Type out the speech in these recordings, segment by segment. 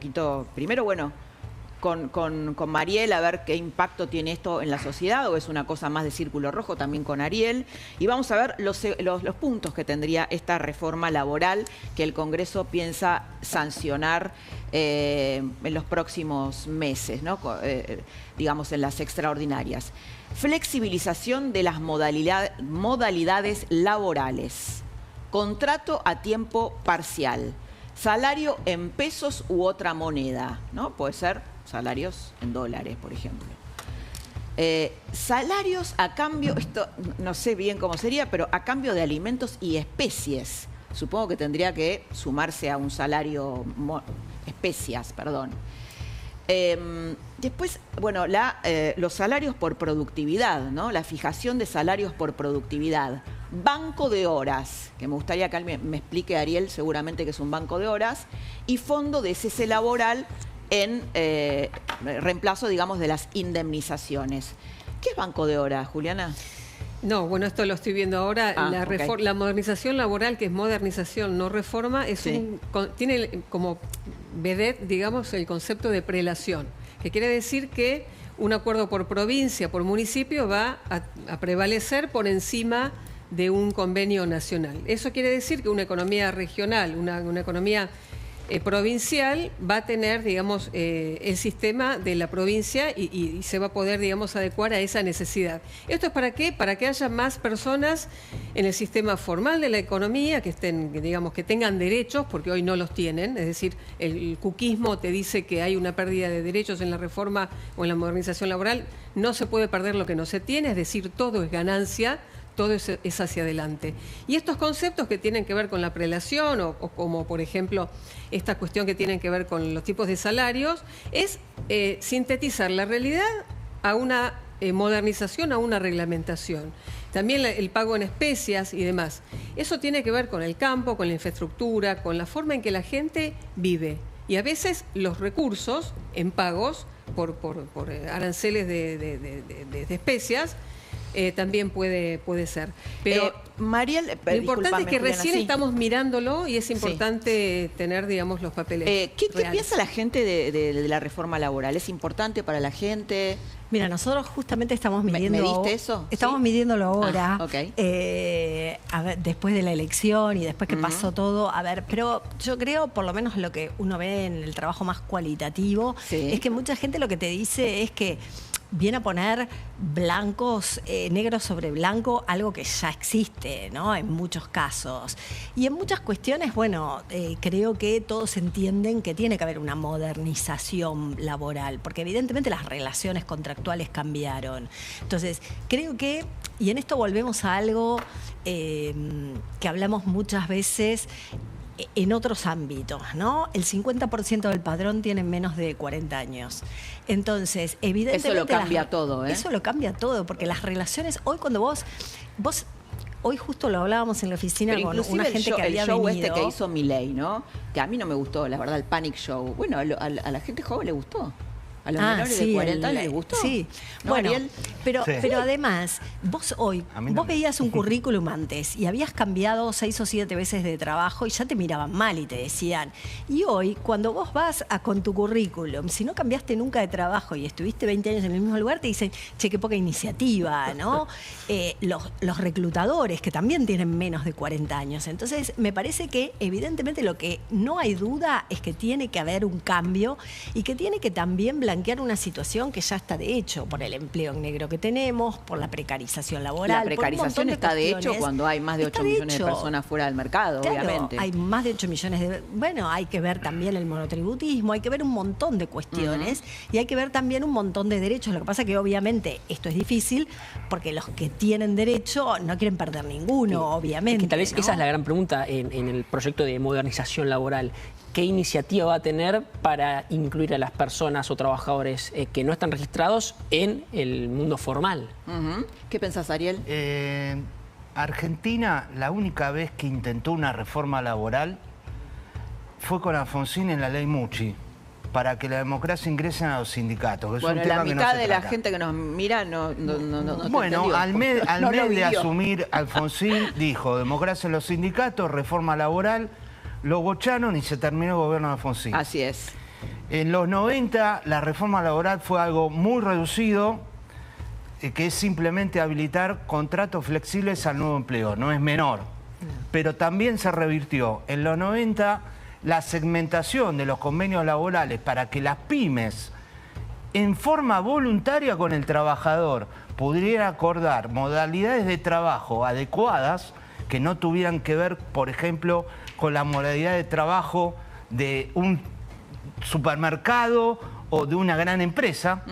poquito, primero, bueno, con Mariel, a ver qué impacto tiene esto en la sociedad, o es una cosa más de círculo rojo, también con Ariel. Y vamos a ver los puntos que tendría esta reforma laboral que el Congreso piensa sancionar en los próximos meses, ¿no? Digamos, en las extraordinarias. Flexibilización de las modalidades laborales. Contrato a tiempo parcial. Salario en pesos u otra moneda, ¿no? Puede ser salarios en dólares, por ejemplo. Salarios a cambio, esto no sé bien cómo sería, pero a cambio de alimentos y especies. Supongo que tendría que sumarse a un salario, especias, perdón. Después, bueno, los salarios por productividad, ¿no? La fijación de salarios por productividad. Banco de horas, que me gustaría que me explique Ariel, seguramente que es un banco de horas, y fondo de cese laboral en reemplazo, digamos, de las indemnizaciones. ¿Qué es banco de horas, Juliana? No, bueno, esto lo estoy viendo ahora. La modernización laboral, que es modernización, no reforma, tiene como vedette, digamos, el concepto de prelación, que quiere decir que un acuerdo por provincia, por municipio, va a prevalecer por encima de un convenio nacional. Eso quiere decir que una economía regional, una economía provincial va a tener, digamos, el sistema de la provincia y se va a poder, digamos, adecuar a esa necesidad. ¿Esto es para qué? Para que haya más personas en el sistema formal de la economía que estén, digamos, que tengan derechos, porque hoy no los tienen. Es decir, el cuquismo te dice que hay una pérdida de derechos en la reforma o en la modernización laboral. No se puede perder lo que no se tiene, es decir, todo es ganancia. Todo es hacia adelante. Y estos conceptos que tienen que ver con la prelación o como, por ejemplo, esta cuestión que tienen que ver con los tipos de salarios, es sintetizar la realidad a una modernización, a una reglamentación. También el pago en especias y demás. Eso tiene que ver con el campo, con la infraestructura, con la forma en que la gente vive. Y a veces los recursos en pagos por aranceles de especias, también puede ser. Pero Mariel, lo importante es que Juliana, recién estamos mirándolo y es importante tener, digamos, los papeles ¿Qué piensa la gente de la reforma laboral? ¿Es importante para la gente? Mira, nosotros justamente estamos midiendo... ¿Me diste eso? Estamos midiéndolo ahora, okay. A ver, después de la elección y después que pasó todo. A ver, pero yo creo, por lo menos lo que uno ve en el trabajo más cualitativo, es que mucha gente lo que te dice es que viene a poner negro sobre blanco, algo que ya existe, ¿no? En muchos casos. Y en muchas cuestiones, bueno, creo que todos entienden que tiene que haber una modernización laboral, porque evidentemente las relaciones contractuales cambiaron. Entonces, creo que, y en esto volvemos a algo que hablamos muchas veces en otros ámbitos, ¿no? El 50% del padrón tiene menos de 40 años. Entonces, evidentemente... Eso lo cambia todo, ¿eh? Eso lo cambia todo, porque las relaciones... Hoy cuando vos hoy justo lo hablábamos en la oficina con una gente que había venido. El show que hizo Milei, ¿no? Que a mí no me gustó, la verdad, el Panic Show. Bueno, a la gente joven le gustó. A los menores de 40 años les gustó. Sí, ¿No, bueno, Ariel? pero además, vos veías un currículum antes y habías cambiado 6 o 7 veces de trabajo y ya te miraban mal y te decían. Y hoy, cuando vos vas con tu currículum, si no cambiaste nunca de trabajo y estuviste 20 años en el mismo lugar, te dicen, che, qué poca iniciativa, ¿no? Los reclutadores, que también tienen menos de 40 años. Entonces, me parece que evidentemente lo que no hay duda es que tiene que haber un cambio y que tiene que también blanquear una situación que ya está de hecho por el empleo en negro que tenemos, por la precarización laboral. La precarización está de hecho cuando hay más de 8 millones de personas fuera del mercado, claro, obviamente. Hay más de 8 millones de... Bueno, hay que ver también el monotributismo, hay que ver un montón de cuestiones y hay que ver también un montón de derechos. Lo que pasa es que obviamente esto es difícil porque los que tienen derecho no quieren perder ninguno, obviamente. Que tal vez esa es la gran pregunta en el proyecto de modernización laboral. ¿Qué iniciativa va a tener para incluir a las personas o trabajadores que no están registrados en el mundo formal? ¿Qué pensás, Ariel? Argentina, la única vez que intentó una reforma laboral fue con Alfonsín en la ley Mucci, para que la democracia ingrese a los sindicatos. Que es bueno, un tema la mitad que no de la gente que nos mira no bueno, al mes de vivió. asumir, Alfonsín dijo, democracia en los sindicatos, reforma laboral, lo bocharon y se terminó el gobierno de Alfonsín. Así es. En los 90 la reforma laboral fue algo muy reducido, que es simplemente habilitar contratos flexibles al nuevo empleo, no es menor. Pero también se revirtió. En los 90 la segmentación de los convenios laborales para que las pymes, en forma voluntaria con el trabajador, pudiera acordar modalidades de trabajo adecuadas que no tuvieran que ver, por ejemplo, con la modalidad de trabajo de un supermercado o de una gran empresa,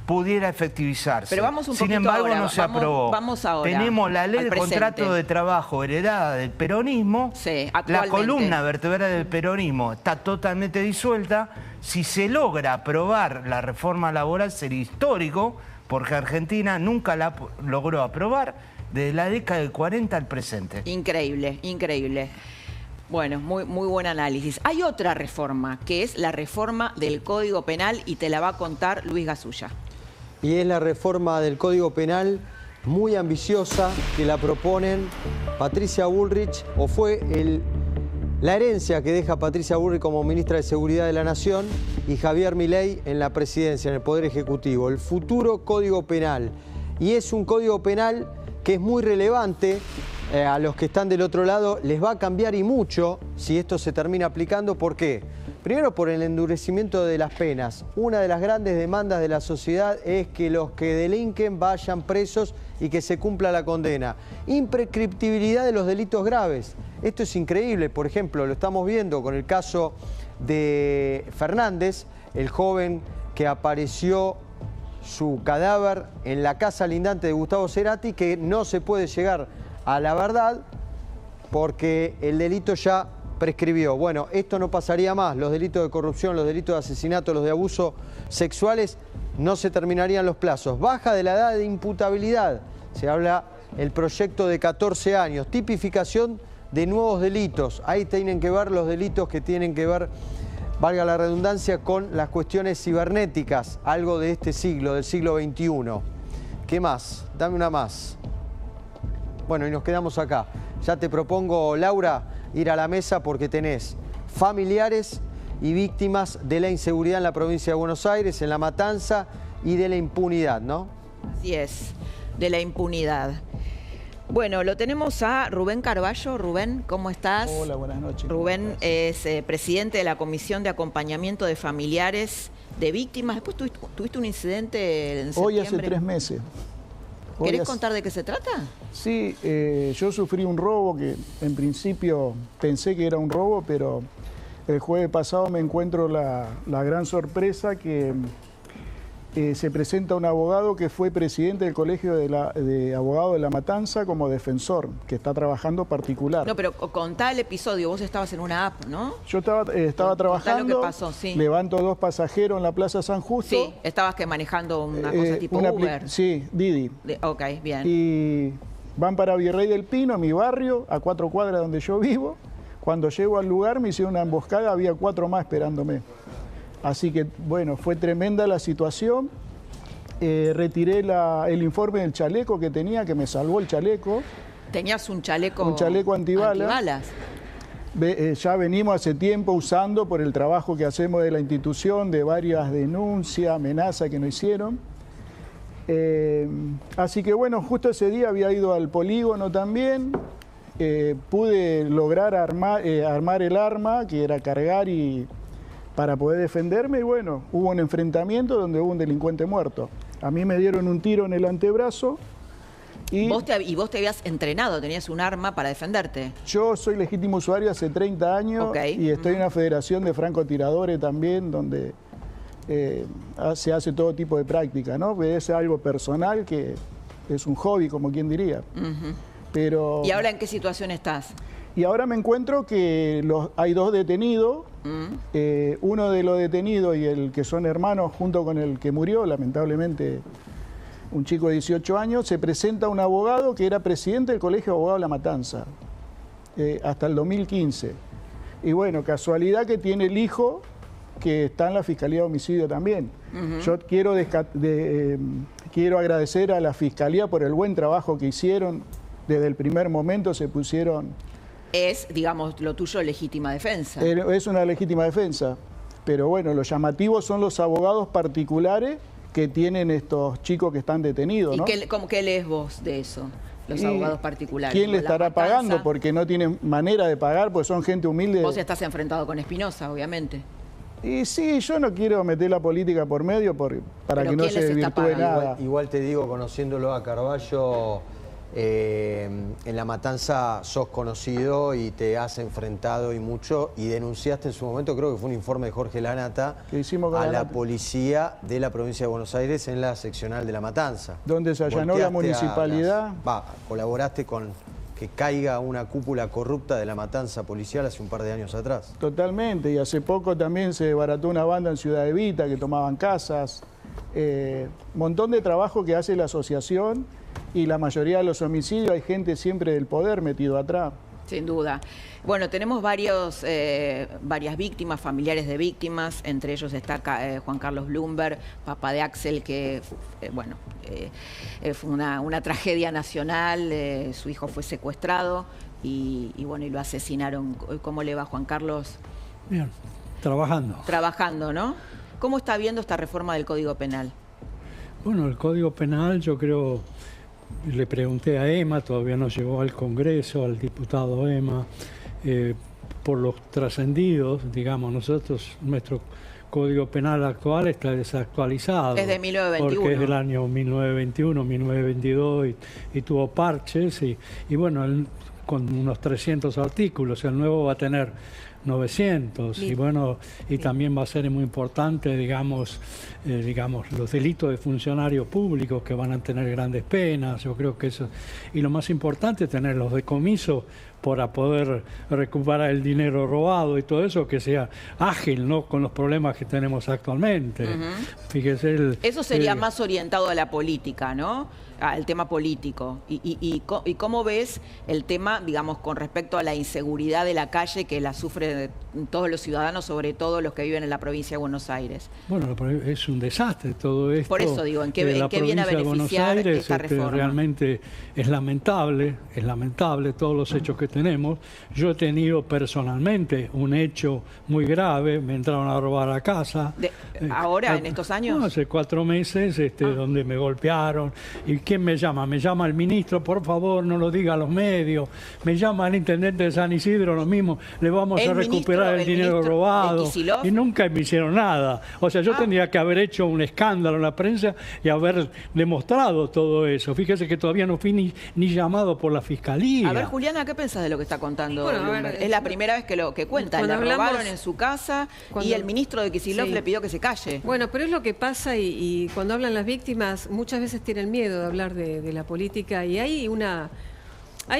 pudiera efectivizarse. Pero vamos un Sin poquito embargo, ahora, no se aprobó. Vamos ahora. Tenemos la ley al de presente. contrato de trabajo heredada del peronismo. Sí, la actualmente. columna vertebral del peronismo está totalmente disuelta. Si se logra aprobar la reforma laboral sería histórico, porque Argentina nunca la logró aprobar desde la década del 40 al presente. Increíble, increíble. Bueno, muy buen análisis. Hay otra reforma, que es la reforma del Código Penal, y te la va a contar Luis Gasulla. Y es la reforma del Código Penal muy ambiciosa que la proponen Patricia Bullrich, o fue la herencia que deja Patricia Bullrich como ministra de Seguridad de la Nación y Javier Milei en la presidencia, en el Poder Ejecutivo. El futuro Código Penal. Y es un Código Penal que es muy relevante. A los que están del otro lado les va a cambiar y mucho si esto se termina aplicando. ¿Por qué? Primero, por el endurecimiento de las penas. Una de las grandes demandas de la sociedad es que los que delinquen vayan presos y que se cumpla la condena. Imprescriptibilidad de los delitos graves. Esto es increíble. Por ejemplo, lo estamos viendo con el caso de Fernández, el joven que apareció su cadáver en la casa lindante de Gustavo Cerati, que no se puede llegar a la verdad porque el delito ya prescribió. Bueno, esto no pasaría más. Los delitos de corrupción, los delitos de asesinato, los de abuso sexuales, no se terminarían los plazos. Baja de la edad de imputabilidad. Se habla el proyecto de 14 años. Tipificación de nuevos delitos. Ahí tienen que ver los delitos que tienen que ver, valga la redundancia, con las cuestiones cibernéticas. Algo de este siglo, del siglo XXI. ¿Qué más? Dame una más. Bueno, y nos quedamos acá. Ya te propongo, Laura, ir a la mesa porque tenés familiares y víctimas de la inseguridad en la provincia de Buenos Aires, en La Matanza, y de la impunidad, ¿no? Así es, de la impunidad. Bueno, lo tenemos a Rubén Carballo. Rubén, ¿cómo estás? Hola, buenas noches. Rubén es presidente de la Comisión de Acompañamiento de Familiares de Víctimas. Después tuviste un incidente en septiembre. Hoy hace 3 meses. ¿Querés contar de qué se trata? Sí, yo sufrí un robo que en principio pensé que era un robo, pero el jueves pasado me encuentro la gran sorpresa que se presenta un abogado que fue presidente del Colegio de Abogados de La Matanza como defensor, que está trabajando particular. No, pero contá el episodio. Vos estabas en una app, ¿no? Yo estaba trabajando, lo que pasó, sí. Levanto 2 pasajeros en la Plaza San Justo. Sí, estabas manejando una cosa tipo Uber. Sí, Didi. Ok, bien. Y van para Virrey del Pino, mi barrio, a 4 cuadras donde yo vivo. Cuando llego al lugar me hicieron una emboscada, había 4 más esperándome. Así que, bueno, fue tremenda la situación. Retiré el informe del chaleco que tenía, que me salvó el chaleco. ¿Tenías un chaleco? Un chaleco antibalas. Ya venimos hace tiempo usando por el trabajo que hacemos de la institución, de varias denuncias, amenazas que nos hicieron. Así que, bueno, justo ese día había ido al polígono también. Pude lograr armar el arma, que era cargar para poder defenderme, y bueno, hubo un enfrentamiento donde hubo un delincuente muerto. A mí me dieron un tiro en el antebrazo. Y vos te habías entrenado, tenías un arma para defenderte. Yo soy legítimo usuario hace 30 años y estoy en una federación de francotiradores también, donde se hace todo tipo de práctica, ¿no? Es algo personal, que es un hobby, como quien diría. Pero, ¿y ahora en qué situación estás? Y ahora me encuentro que hay 2 detenidos. Uno de los detenidos y el que son hermanos, junto con el que murió, lamentablemente, un chico de 18 años, se presenta un abogado que era presidente del Colegio de Abogados de La Matanza, hasta el 2015. Y bueno, casualidad que tiene el hijo que está en la Fiscalía de Homicidio también. Yo quiero agradecer a la Fiscalía por el buen trabajo que hicieron. Desde el primer momento se pusieron es, digamos, lo tuyo, legítima defensa. Es una legítima defensa. Pero bueno, los llamativos son los abogados particulares que tienen estos chicos que están detenidos, ¿no? ¿Y qué lees vos de eso? Los abogados particulares. ¿Quién le estará pagando? Porque no tienen manera de pagar, pues son gente humilde. Vos estás enfrentado con Espinosa, obviamente. Y sí, yo no quiero meter la política por medio para que no se desvirtúe nada. Igual te digo, conociéndolo a Carballo, en La Matanza sos conocido y te has enfrentado y mucho, y denunciaste en su momento, creo que fue un informe de Jorge Lanata, a la policía de la provincia de Buenos Aires en la seccional de La Matanza. Donde se allanó la municipalidad. Colaboraste con que caiga una cúpula corrupta de La Matanza policial hace un par de años atrás. Totalmente, y hace poco también se desbarató una banda en Ciudad Evita que tomaban casas. Montón de trabajo que hace la asociación, y la mayoría de los homicidios hay gente siempre del poder metido atrás. Sin duda. Bueno, tenemos varias víctimas, familiares de víctimas, entre ellos está Juan Carlos Bloomberg, papá de Axel, que fue una tragedia nacional, su hijo fue secuestrado y lo asesinaron. ¿Cómo le va, Juan Carlos? Bien, trabajando. Trabajando, ¿no? ¿Cómo está viendo esta reforma del Código Penal? Bueno, el Código Penal, yo creo, le pregunté a Emma, todavía no llegó al Congreso, al diputado Emma, por los trascendidos, digamos, nuestro Código Penal actual está desactualizado. Es de 1921. Porque es del año 1921, 1922 y tuvo parches y bueno, con unos 300 artículos. El nuevo va a tener 900 y también va a ser muy importante, digamos, los delitos de funcionarios públicos que van a tener grandes penas. Yo creo que eso, y lo más importante es tener los decomisos para poder recuperar el dinero robado y todo eso, que sea ágil, ¿no? Con los problemas que tenemos actualmente. Fíjese, eso sería más orientado a la política, ¿no? Al tema político. ¿Y cómo ves el tema, digamos, con respecto a la inseguridad de la calle que la sufren todos los ciudadanos, sobre todo los que viven en la provincia de Buenos Aires? Bueno, es un desastre todo esto. Por eso digo, ¿en qué viene a beneficiar esta reforma? Realmente es lamentable todos los hechos que tenemos. Yo he tenido personalmente un hecho muy grave, me entraron a robar a casa. ¿Ahora, en estos años? No, hace 4 meses, donde me golpearon. ¿Y quién me llama? Me llama el ministro, por favor, no lo diga a los medios. Me llama el intendente de San Isidro, lo mismo. Le vamos a recuperar el dinero robado. Y nunca me hicieron nada. O sea, yo tendría que haber hecho un escándalo en la prensa y haber demostrado todo eso. Fíjese que todavía no fui ni llamado por la fiscalía. A ver, Juliana, ¿qué pensás de lo que está contando? Es la primera vez que cuenta. Le robaron en su casa y el ministro de Kicillof le pidió que se calle. Bueno, pero es lo que pasa y cuando hablan las víctimas muchas veces tienen miedo de hablar de la política y hay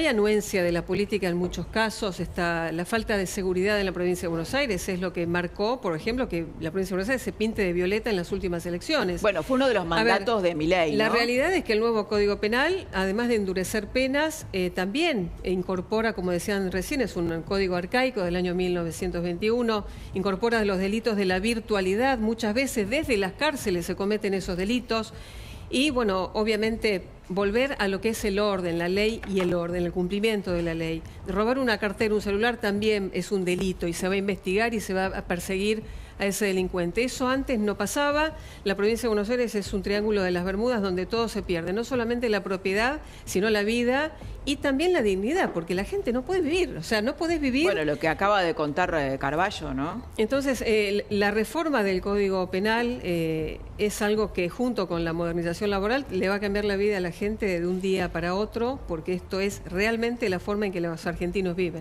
anuencia de la política en muchos casos. Está la falta de seguridad en la provincia de Buenos Aires, es lo que marcó, por ejemplo, que la provincia de Buenos Aires se pinte de violeta en las últimas elecciones. Bueno, fue uno de los mandatos de Milei, ¿no? La realidad es que el nuevo Código Penal, además de endurecer penas, también incorpora, como decían recién, es un código arcaico del año 1921, incorpora los delitos de la virtualidad. Muchas veces desde las cárceles se cometen esos delitos. Y bueno, obviamente volver a lo que es el orden, la ley y el orden, el cumplimiento de la ley. Robar una cartera, un celular también es un delito y se va a investigar y se va a perseguir a ese delincuente. Eso antes no pasaba. La provincia de Buenos Aires es un triángulo de las Bermudas donde todo se pierde, no solamente la propiedad, sino la vida y también la dignidad, porque la gente no puede vivir, o sea, no podés vivir. Bueno, lo que acaba de contar Carballo, ¿no? Entonces, la reforma del Código Penal es algo que junto con la modernización laboral le va a cambiar la vida a la gente de un día para otro, porque esto es realmente la forma en que los argentinos viven.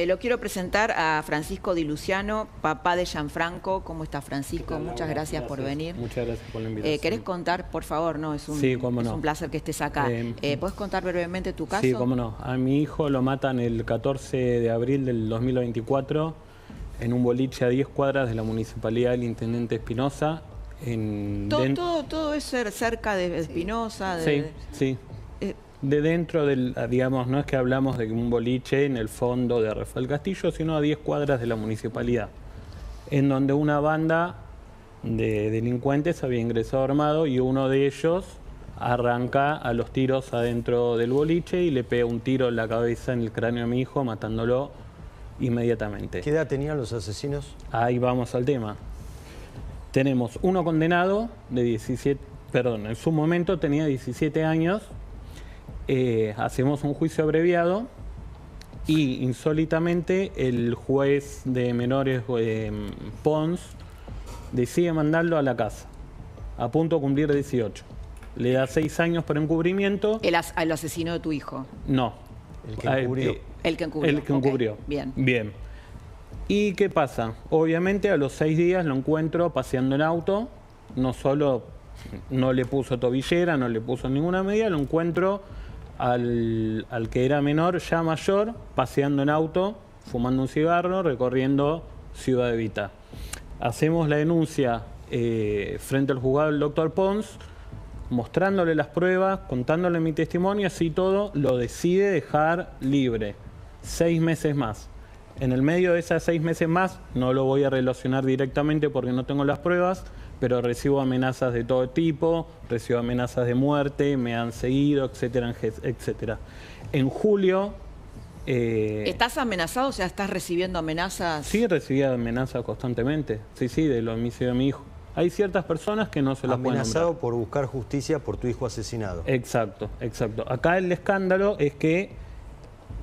Lo quiero presentar a Francisco Di Luciano, papá de Gianfranco. ¿Cómo está, Francisco? Muchas gracias por venir. Muchas gracias por la invitación. ¿Querés contar, por favor? No, es un placer que estés acá. ¿Podés contar brevemente tu caso? Sí, cómo no. A mi hijo lo matan el 14 de abril del 2024 en un boliche a 10 cuadras de la Municipalidad del Intendente Espinosa. Todo es cerca de Espinosa. Sí. De dentro del, digamos, no es que hablamos de un boliche en el fondo de Rafael Castillo, sino a 10 cuadras de la municipalidad, en donde una banda de delincuentes había ingresado armado y uno de ellos arranca a los tiros adentro del boliche y le pega un tiro en la cabeza, en el cráneo a mi hijo, matándolo inmediatamente. ¿Qué edad tenían los asesinos? Ahí vamos al tema. Tenemos uno condenado de 17, perdón, en su momento tenía 17 años. Hacemos un juicio abreviado y insólitamente el juez de menores Pons decide mandarlo a la casa, a punto de cumplir 18. Le da 6 años por encubrimiento. ¿El asesino de tu hijo? No. El que encubrió. El que encubrió. El que encubrió. Okay. Bien. Bien. ¿Y qué pasa? Obviamente a los 6 días lo encuentro paseando en auto. No solo no le puso tobillera, no le puso ninguna medida, lo encuentro al que era menor, ya mayor, paseando en auto, fumando un cigarro, recorriendo Ciudad Evita. Hacemos la denuncia frente al juzgado del doctor Pons, mostrándole las pruebas, contándole mi testimonio, así todo, lo decide dejar libre. 6 meses más. En el medio de esas 6 meses más, no lo voy a relacionar directamente porque no tengo las pruebas, pero recibo amenazas de todo tipo, recibo amenazas de muerte, me han seguido, etcétera, etcétera. En julio... ¿Estás amenazado? O sea, ¿estás recibiendo amenazas? Sí, recibía amenazas constantemente. Sí, del homicidio de mi hijo. Hay ciertas personas que no se las pueden nombrar. Amenazado por buscar justicia por tu hijo asesinado. Exacto, exacto. Acá el escándalo es que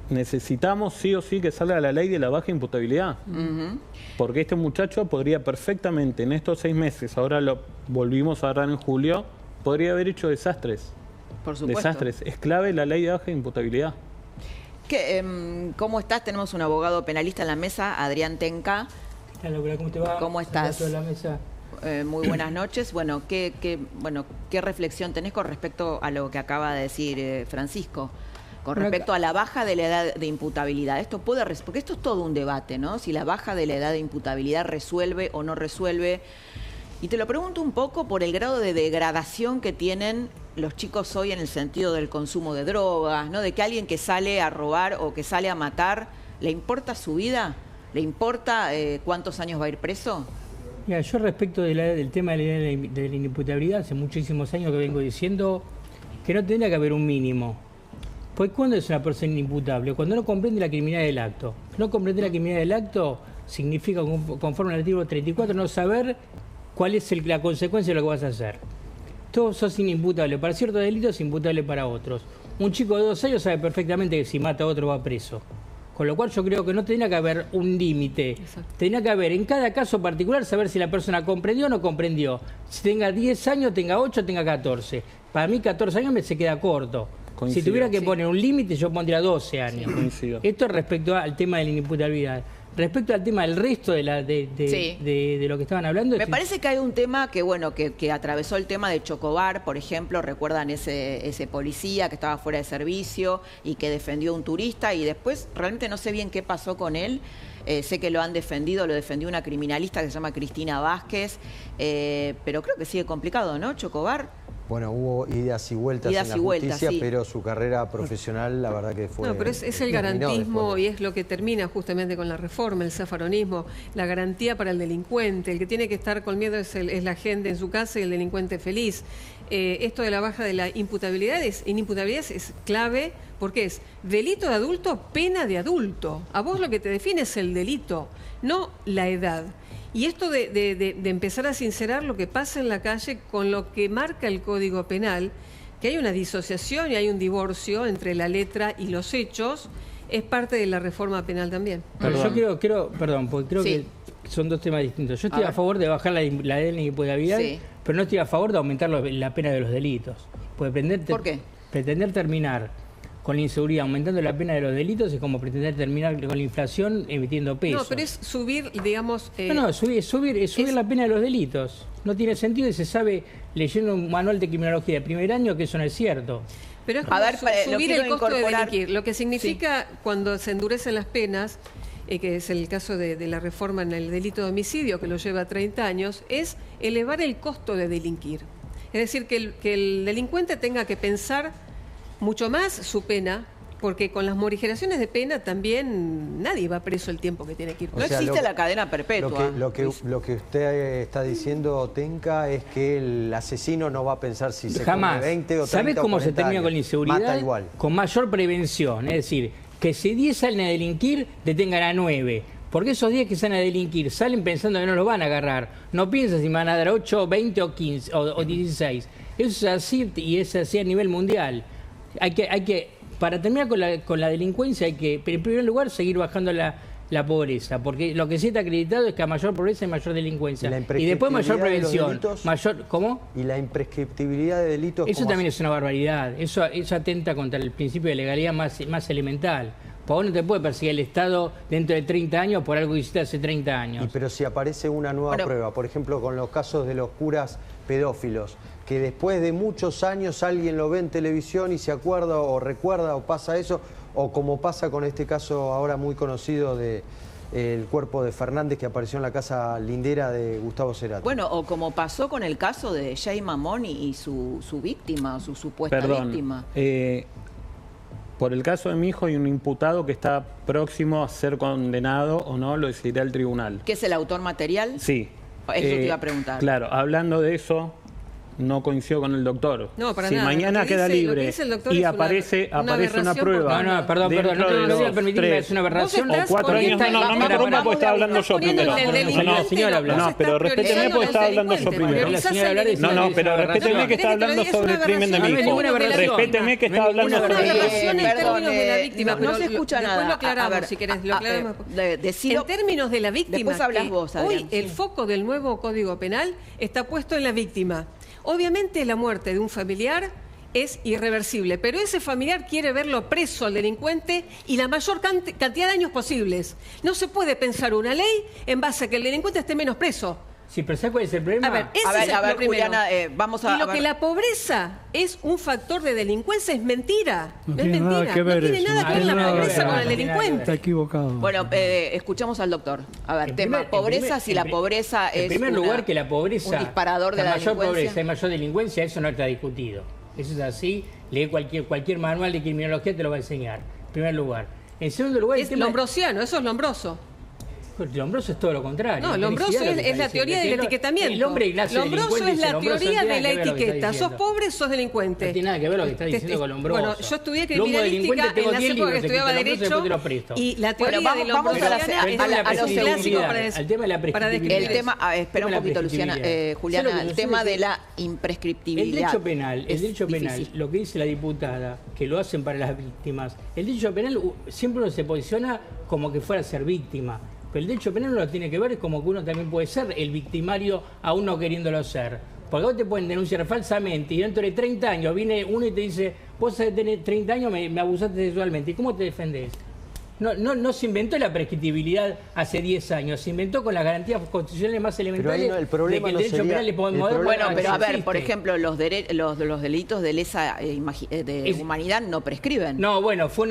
necesitamos sí o sí que salga la ley de la baja imputabilidad. Porque este muchacho podría perfectamente en estos 6 meses, ahora lo volvimos a agarrar en julio, podría haber hecho desastres. Por supuesto. Desastres. Es clave la ley de baja imputabilidad. ¿Cómo estás? Tenemos un abogado penalista en la mesa, Adrián Tenca. ¿Cómo te va? ¿Cómo estás? La mesa. Muy buenas noches. Bueno, ¿qué reflexión tenés con respecto a lo que acaba de decir Francisco? Con respecto a la baja de la edad de imputabilidad. Esto puede, porque esto es todo un debate, ¿no? Si la baja de la edad de imputabilidad resuelve o no resuelve. Y te lo pregunto un poco por el grado de degradación que tienen los chicos hoy en el sentido del consumo de drogas, ¿no? De que alguien que sale a robar o que sale a matar, ¿le importa su vida? ¿Le importa cuántos años va a ir preso? Mira, yo respecto del tema de la inimputabilidad, hace muchísimos años que vengo diciendo que no tendría que haber un mínimo. Pues ¿cuándo es una persona inimputable? Cuando no comprende la criminalidad del acto. No comprender la criminalidad del acto significa, conforme al artículo 34, no saber cuál es la consecuencia de lo que vas a hacer. Todos sos inimputable. Para ciertos delitos, imputable para otros. Un chico de 2 años sabe perfectamente que si mata a otro va preso. Con lo cual yo creo que no tendría que haber un límite. Tendría que haber en cada caso particular saber si la persona comprendió o no comprendió. Si tenga 10 años, tenga 8, tenga 14. Para mí 14 años se queda corto. Coincido. Si tuviera que poner un límite, yo pondría 12 años. Coincido. Esto es respecto al tema de la inimputabilidad. Respecto al tema del resto de lo que estaban hablando... Me parece que hay un tema que atravesó el tema de Chocobar, por ejemplo, recuerdan ese policía que estaba fuera de servicio y que defendió a un turista y después realmente no sé bien qué pasó con él. Sé que lo han defendido, lo defendió una criminalista que se llama Cristina Vázquez, pero creo que sigue complicado, ¿no, Chocobar? Bueno, hubo idas y vueltas en la justicia, pero su carrera profesional, la verdad que fue... No, pero es el garantismo y es lo que termina justamente con la reforma, el zafaronismo, la garantía para el delincuente. El que tiene que estar con miedo es la gente en su casa y el delincuente feliz. Esto de la baja de la imputabilidad es clave porque es delito de adulto, pena de adulto. A vos lo que te define es el delito, no la edad. Y esto de empezar a sincerar lo que pasa en la calle con lo que marca el Código Penal, que hay una disociación y hay un divorcio entre la letra y los hechos, es parte de la reforma penal también. Pero yo creo que son dos temas distintos. Yo estoy a favor de bajar la edad de la imputabilidad, pero no estoy a favor de aumentar la pena de los delitos. ¿Por qué? Pretender terminar con la inseguridad, aumentando la pena de los delitos, es como pretender terminar con la inflación emitiendo pesos. No, pero es subir, digamos... subir la pena de los delitos. No tiene sentido y se sabe, leyendo un manual de criminología de primer año, que eso no es cierto. Pero es como subir el costo de delinquir. Lo que significa cuando se endurecen las penas, que es el caso de la reforma en el delito de homicidio, que lo lleva 30 años, es elevar el costo de delinquir. Es decir, que el delincuente tenga que pensar mucho más su pena Porque con las morigeraciones de pena también nadie va preso el tiempo que tiene que ir. No existe la cadena perpetua. Lo que usted está diciendo, Tenca, es que el asesino no va a pensar si se come 20 o 30 ¿Sabes cómo o 40 se termina años? con la inseguridad? Mata igual. Con mayor prevención. Es decir, que si 10 salen a delinquir, detengan a 9. Porque esos 10 que salen a delinquir salen pensando que no los van a agarrar. No piensan si me van a dar 8, 20 o 15 o 16. Eso es así y es así a nivel mundial. Hay que para terminar con la delincuencia hay que, en primer lugar, seguir bajando la pobreza, porque lo que sí está acreditado es que a mayor pobreza hay mayor delincuencia. Y después mayor prevención. ¿Cómo? Y la imprescriptibilidad de delitos. Eso también es una barbaridad. Eso atenta contra el principio de legalidad más elemental. Porque no te puede perseguir el Estado dentro de 30 años por algo que hiciste hace 30 años. Pero si aparece una nueva prueba, por ejemplo, con los casos de los curas pedófilos, que después de muchos años alguien lo ve en televisión y se acuerda o recuerda o pasa eso, o como pasa con este caso ahora muy conocido de el cuerpo de Fernández que apareció en la casa lindera de Gustavo Cerati. Bueno, o como pasó con el caso de Jay Mamón y su víctima, o su supuesta víctima. Por el caso de mi hijo hay un imputado que está próximo a ser condenado o no, lo decidirá el tribunal. ¿Qué es el autor material? Sí. Eso te iba a preguntar. Claro, hablando de eso, no coincido con el doctor. No, para si nada. mañana queda libre y aparece una prueba. No, perdón, no voy a permitirme, es una aberración. O 4 años, no me interrumpa porque estaba hablando yo primero. No, señora, habla. No, pero respéteme porque estaba hablando yo primero. No, pero respéteme que está hablando sobre el crimen de mi hijo. Respéteme que está hablando sobre el crimen de mi hijo. No se escucha nada. Después lo aclaramos, si querés. En términos de la víctima, después hablas vos, hoy el foco del nuevo Código Penal está puesto en la víctima. Obviamente la muerte de un familiar es irreversible, pero ese familiar quiere verlo preso al delincuente y la mayor cantidad de años posibles. No se puede pensar una ley en base a que el delincuente esté menos preso. Sí, pero ¿sabes cuál es el problema? A ver, Juliana, vamos a... Y lo que la pobreza es un factor de delincuencia es mentira. No es tiene mentira. nada que ver no tiene nada que ver la pobreza con el delincuente. Está equivocado. Bueno, escuchamos al doctor. A ver, pobreza, si la pobreza es... En primer lugar, que la pobreza... Un disparador de la mayor delincuencia. Pobreza y mayor delincuencia, eso no está discutido. Eso es así. Lee cualquier manual de criminología te lo va a enseñar. En primer lugar. En segundo lugar... Es lombrosiano, eso es lombroso. El lombroso es todo lo contrario. No, lombroso es la teoría del etiquetamiento. El hombre lombroso es la teoría de la etiqueta. Sos pobre, sos delincuente. No tiene nada que ver lo que está diciendo con lombroso. Bueno, yo estudié criminalística en la época que estudiaba Derecho y la teoría de lombroso es clásico al tema de la prescriptibilidad. Espera un poquito, Luciana. Juliana, el tema de la imprescriptibilidad. El derecho penal, lo que dice la diputada, que lo hacen para las víctimas, el derecho penal siempre uno se posiciona como que fuera a ser víctima. Pero el derecho penal no lo tiene que ver, es como que uno también puede ser el victimario aún no queriéndolo ser. Porque vos te pueden denunciar falsamente y dentro de 30 años viene uno y te dice, vos tenés 30 años, me abusaste sexualmente. ¿Y cómo te defendés? No se inventó la prescriptibilidad hace 10 años, se inventó con las garantías constitucionales más elementales de que el derecho penal le podemos moderno. Bueno, pero a ver, por ejemplo, los delitos de lesa humanidad no prescriben. No, bueno, fue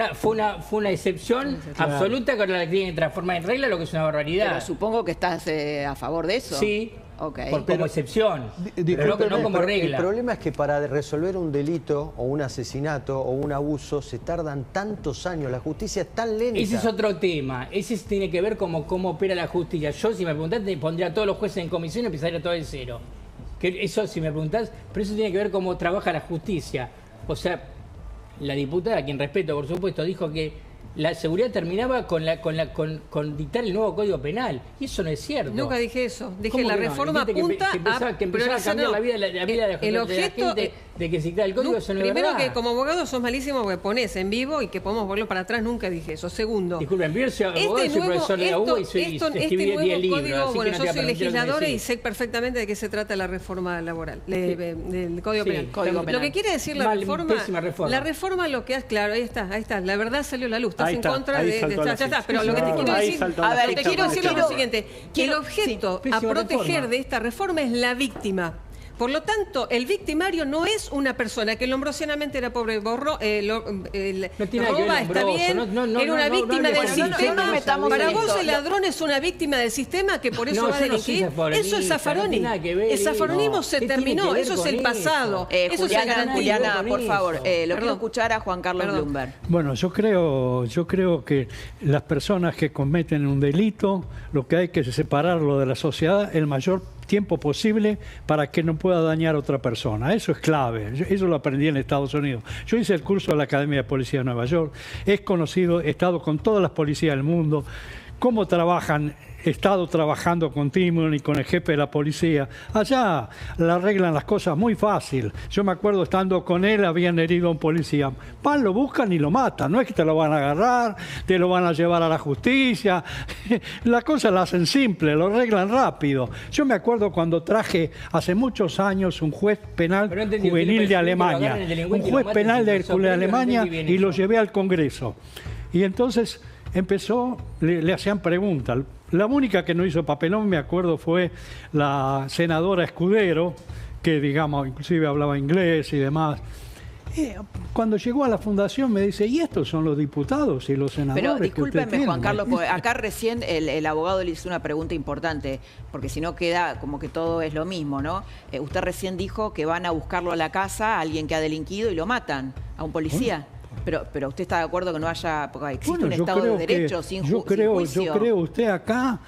una excepción absoluta con la que tienen que transformar en regla, lo que es una barbaridad. Pero supongo que estás a favor de eso. Sí. Okay. Como excepción, pero no como regla. El problema es que para resolver un delito o un asesinato o un abuso se tardan tantos años, la justicia es tan lenta. Ese es otro tema, ese tiene que ver con cómo opera la justicia. Yo, si me preguntás, te pondría a todos los jueces en comisión y empezaría todo de cero. Eso, si me preguntás, pero eso tiene que ver cómo trabaja la justicia. O sea, la diputada, a quien respeto, por supuesto, dijo que la seguridad terminaba con dictar el nuevo Código Penal. Y eso no es cierto. Nunca dije eso. Dije la reforma apunta que empezaba a cambiar la vida de la gente de que se dictara el Código. Eso no es verdad. Primero que como abogado sos malísimo porque ponés en vivo y que podemos volverlo para atrás. Nunca dije eso. Segundo. Disculpen, yo soy abogado, soy profesor de la UBA y escribí 10 libros. Bueno, yo soy legisladora y sé perfectamente de qué se trata la reforma laboral, del Código Penal. Lo que quiere decir la reforma lo que hace, claro, ahí está, la verdad salió a la luz. En contra de ya está, pero lo que te quiero decir, es lo siguiente, que el objeto a proteger de esta reforma es la víctima. Por lo tanto, el victimario no es una persona que lombrosianamente era pobre, roba, está bien, era una víctima del sistema. Para vos el ladrón es una víctima del sistema que por eso va a delinquir. Eso es Zaffaroni. El zaffaronismo se terminó, eso es el pasado. Juliana, por favor, lo quiero escuchar a Juan Carlos Bloomberg. Bueno, yo creo que las personas que cometen un delito, lo que hay que separarlo de la sociedad el mayor tiempo posible para que no pueda dañar a otra persona. Eso es clave. Eso lo aprendí en Estados Unidos. Yo hice el curso de la Academia de Policía de Nueva York. He estado con todas las policías del mundo. Cómo trabajan. He estado trabajando con Timon y con el jefe de la policía. Allá la arreglan las cosas muy fácil. Yo me acuerdo estando con él, habían herido a un policía. Van, lo buscan y lo matan. No es que te lo van a agarrar, te lo van a llevar a la justicia. La cosa la hacen simple, lo arreglan rápido. Yo me acuerdo cuando traje hace muchos años un juez penal juvenil de Alemania. Un juez penal de Alemania y lo llevé al Congreso. Y entonces empezó, le hacían preguntas. La única que no hizo papelón, me acuerdo, fue la senadora Escudero, que, digamos, inclusive hablaba inglés y demás. Cuando llegó a la fundación me dice, ¿y estos son los diputados y los senadores? Pero discúlpenme, Juan Carlos, porque acá recién el abogado le hizo una pregunta importante, porque si no queda como que todo es lo mismo, ¿no? Usted recién dijo que van a buscarlo a la casa a alguien que ha delinquido y lo matan, a un policía. Pero usted está de acuerdo que no haya, porque existe un Estado de Derecho sin juicio. Yo creo, usted acá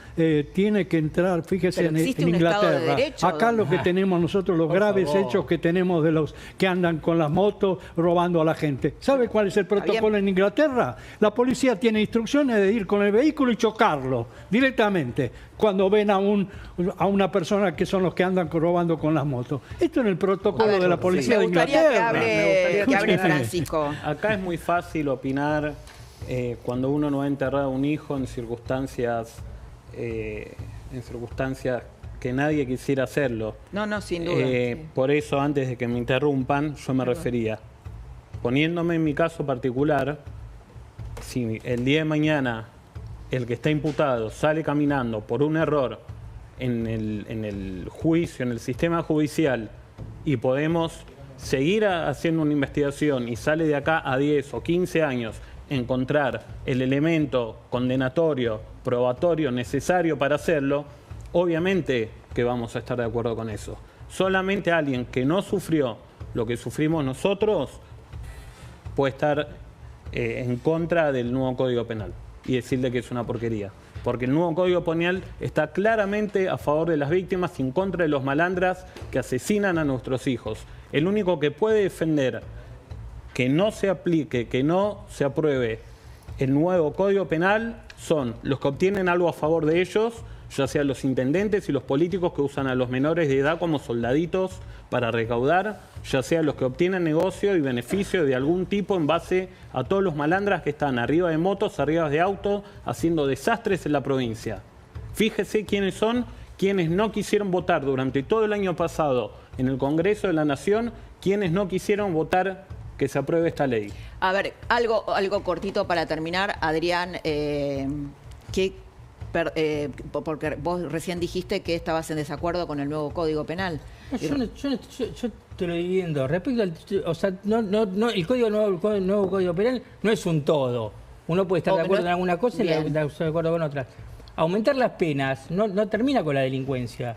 tiene que entrar, fíjese, en Inglaterra. Acá lo que tenemos nosotros, los graves hechos que tenemos de los que andan con las motos robando a la gente. ¿Sabe cuál es el protocolo en Inglaterra? La policía tiene instrucciones de ir con el vehículo y chocarlo directamente cuando ven a una persona que son los que andan robando con las motos. Esto en el protocolo de la policía de Inglaterra. Me gustaría que hable Francisco. Acá es muy fácil opinar cuando uno no ha enterrado a un hijo en circunstancias que nadie quisiera hacerlo. No, sin duda. Por eso, antes de que me interrumpan, yo me refería, poniéndome en mi caso particular, si el día de mañana el que está imputado sale caminando por un error en el juicio, en el sistema judicial, y podemos seguir haciendo una investigación y sale de acá a 10 o 15 años encontrar el elemento condenatorio, probatorio necesario para hacerlo, obviamente que vamos a estar de acuerdo con eso. Solamente alguien que no sufrió lo que sufrimos nosotros puede estar en contra del nuevo Código Penal y decirle que es una porquería. Porque el nuevo Código Penal está claramente a favor de las víctimas y en contra de los malandras que asesinan a nuestros hijos. El único que puede defender que no se aplique, que no se apruebe el nuevo Código Penal son los que obtienen algo a favor de ellos, ya sean los intendentes y los políticos que usan a los menores de edad como soldaditos para recaudar, ya sean los que obtienen negocio y beneficio de algún tipo en base a todos los malandras que están arriba de motos, arriba de autos, haciendo desastres en la provincia. Fíjese quiénes son quienes no quisieron votar durante todo el año pasado en el Congreso de la Nación, quienes no quisieron votar que se apruebe esta ley. A ver, algo cortito para terminar, Adrián, porque vos recién dijiste que estabas en desacuerdo con el nuevo Código Penal. Yo te lo divido en dos. Respecto al, o sea, el nuevo Código Penal no es un todo. Uno puede estar de acuerdo en alguna cosa y estar de acuerdo con otras. Aumentar las penas no termina con la delincuencia.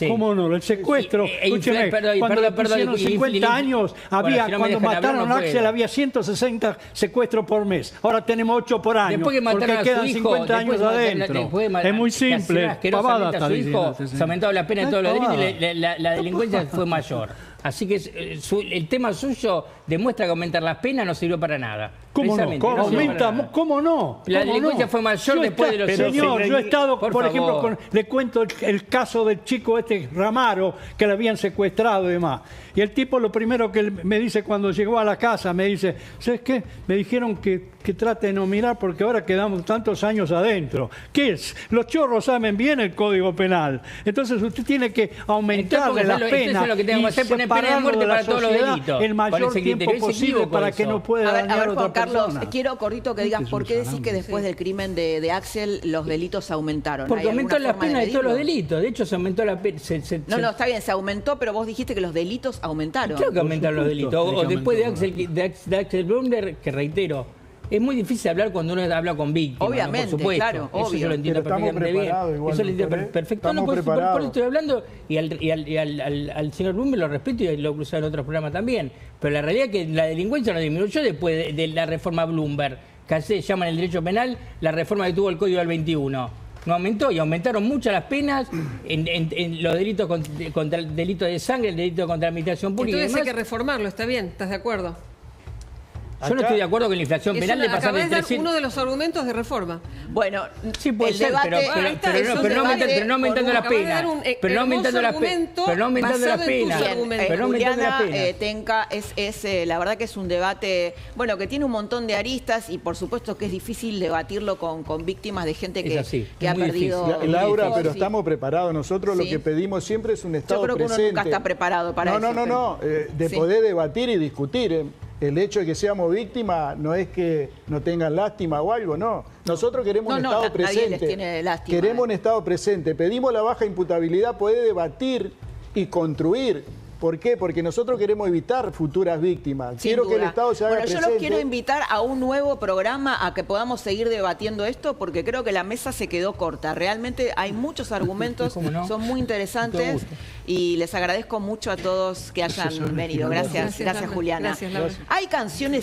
¿Cómo no? El secuestro. Escúcheme, cuando pusieron 50 años, cuando mataron a Axel había 160 secuestros por mes. Ahora tenemos 8 por año. Después que mataron porque quedan 50 años adentro. Es muy simple. Pavada está diciendo. Se ha aumentado la pena en todos los delitos y la delincuencia fue mayor. Así que el tema suyo demuestra que aumentar las penas no sirvió para nada. ¿Cómo no? ¿Cómo no? La delincuencia fue mayor después de los hechos. Señor, yo he estado, por ejemplo, le cuento el caso del chico Ramaro, que le habían secuestrado y demás. Y el tipo lo primero que me dice cuando llegó a la casa, me dice, ¿sabes qué? Me dijeron que que trate de no mirar porque ahora quedamos tantos años adentro. ¿Qué es? Los chorros saben bien el Código Penal. Entonces usted tiene que aumentarle las penas. Entonces lo que tenemos que hacer es poner pena de muerte para todos los delitos. El mayor tiempo posible para que no pueda dañar a otra persona. Carlos, quiero cortito que digas por qué decís que después del crimen de Axel los delitos aumentaron. Porque aumentó la pena de todos los delitos. De hecho, se aumentó la pena. No, está bien, se aumentó, pero vos dijiste que los delitos aumentaron. Claro que aumentaron los delitos. O después de Axel Brunner, que reitero, es muy difícil hablar cuando uno habla con víctimas. Obviamente, ¿no? Por supuesto. claro, eso obvio. yo lo entiendo perfectamente bien. Eso lo entiendo perfecto. No, por eso estoy hablando y al señor Blum me lo respeto y lo he cruzado en otros programas también. Pero la realidad es que la delincuencia no disminuyó después de la reforma Bloomberg, que se llama en el derecho penal la reforma que tuvo el Código del 21. No aumentó y aumentaron muchas las penas en los delitos contra el delito de sangre, el delito contra la administración pública. Entonces hay que reformarlo, está bien, ¿estás de acuerdo? Yo no estoy de acuerdo con la inflación penal de pasar de 300. Uno de los argumentos de reforma. Bueno, sí puede ser, pero no aumentando las penas. Pero no aumentando las penas. Pero no aumentando las penas. Juliana Tenca, la verdad que es un debate, bueno, que tiene un montón de aristas y por supuesto que es difícil debatirlo con víctimas de gente que ha perdido. Laura, pero estamos preparados. Nosotros lo que pedimos siempre es un Estado presente. Yo creo que uno nunca está preparado para eso. No. De poder debatir y discutir. El hecho de que seamos víctimas no es que no tengan lástima o algo, no. Nosotros queremos un Estado presente. Nadie les tiene lástima. Queremos un Estado presente. Pedimos la baja imputabilidad, poder debatir y construir. ¿Por qué? Porque nosotros queremos evitar futuras víctimas. Quiero que el Estado se haga presente. Yo los quiero invitar a un nuevo programa, a que podamos seguir debatiendo esto, porque creo que la mesa se quedó corta. Realmente hay muchos argumentos, son muy interesantes y les agradezco mucho a todos que hayan venido. Gracias Juliana. Gracias, Laura. Hay canciones